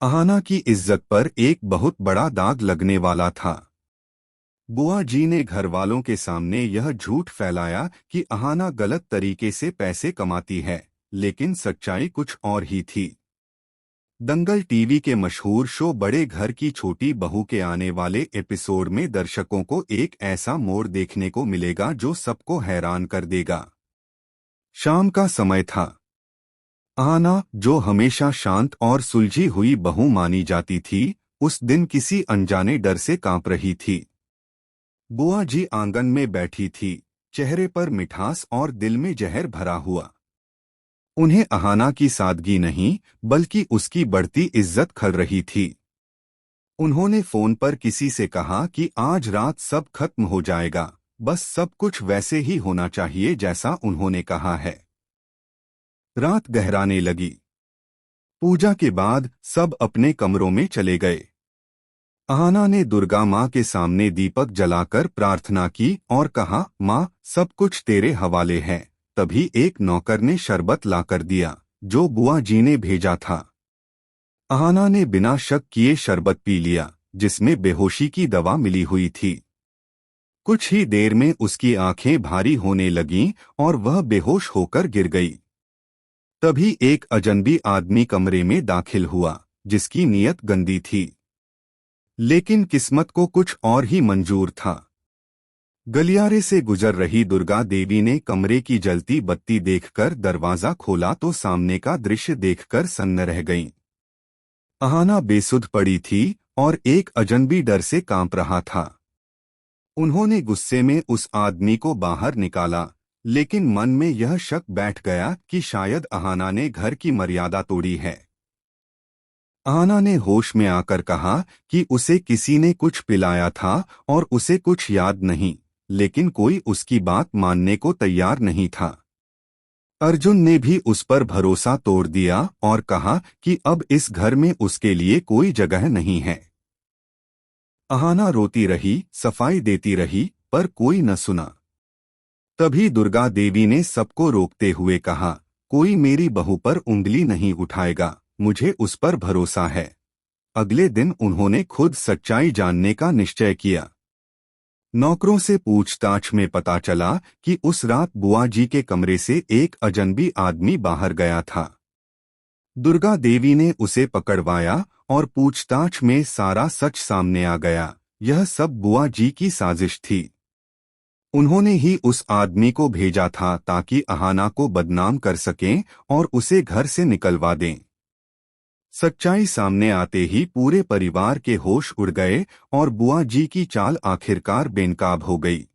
अहाना की इज्जत पर एक बहुत बड़ा दाग लगने वाला था। बुआ जी ने घर वालों के सामने यह झूठ फैलाया कि अहाना गलत तरीके से पैसे कमाती है, लेकिन सच्चाई कुछ और ही थी। दंगल टीवी के मशहूर शो बड़े घर की छोटी बहू के आने वाले एपिसोड में दर्शकों को एक ऐसा मोड़ देखने को मिलेगा जो सबको हैरान कर देगा। शाम का समय था। आना, जो हमेशा शांत और सुलझी हुई बहू मानी जाती थी, उस दिन किसी अनजाने डर से कांप रही थी। बुआ जी आंगन में बैठी थी, चेहरे पर मिठास और दिल में जहर भरा हुआ। उन्हें अहाना की सादगी नहीं, बल्कि उसकी बढ़ती इज्जत खल रही थी। उन्होंने फोन पर किसी से कहा कि आज रात सब खत्म हो जाएगा, बस सब कुछ वैसे ही होना चाहिए जैसा उन्होंने कहा है। रात गहराने लगी। पूजा के बाद सब अपने कमरों में चले गए। अहाना ने दुर्गा माँ के सामने दीपक जलाकर प्रार्थना की और कहा, माँ, सब कुछ तेरे हवाले है। तभी एक नौकर ने शरबत लाकर दिया, जो बुआ जी ने भेजा था। अहाना ने बिना शक किए शरबत पी लिया, जिसमें बेहोशी की दवा मिली हुई थी। कुछ ही देर में उसकी आंखें भारी होने लगीं और वह बेहोश होकर गिर गई। तभी एक अजनबी आदमी कमरे में दाखिल हुआ, जिसकी नीयत गंदी थी, लेकिन किस्मत को कुछ और ही मंजूर था। गलियारे से गुजर रही दुर्गा देवी ने कमरे की जलती बत्ती देखकर दरवाजा खोला तो सामने का दृश्य देखकर सन्न रह गईं। अहाना बेसुध पड़ी थी और एक अजनबी डर से कांप रहा था। उन्होंने गुस्से में उस आदमी को बाहर निकाला, लेकिन मन में यह शक बैठ गया कि शायद अहाना ने घर की मर्यादा तोड़ी है। अहाना ने होश में आकर कहा कि उसे किसी ने कुछ पिलाया था और उसे कुछ याद नहीं, लेकिन कोई उसकी बात मानने को तैयार नहीं था। अर्जुन ने भी उस पर भरोसा तोड़ दिया और कहा कि अब इस घर में उसके लिए कोई जगह नहीं है। अहाना रोती रही, सफाई देती रही, पर कोई न सुना। तभी दुर्गा देवी ने सबको रोकते हुए कहा, कोई मेरी बहू पर उंगली नहीं उठाएगा, मुझे उस पर भरोसा है। अगले दिन उन्होंने खुद सच्चाई जानने का निश्चय किया। नौकरों से पूछताछ में पता चला कि उस रात बुआ जी के कमरे से एक अजनबी आदमी बाहर गया था। दुर्गा देवी ने उसे पकड़वाया और पूछताछ में सारा सच सामने आ गया। यह सब बुआ जी की साजिश थी। उन्होंने ही उस आदमी को भेजा था ताकि अहाना को बदनाम कर सकें और उसे घर से निकलवा दें। सच्चाई सामने आते ही पूरे परिवार के होश उड़ गए और बुआ जी की चाल आखिरकार बेनकाब हो गई।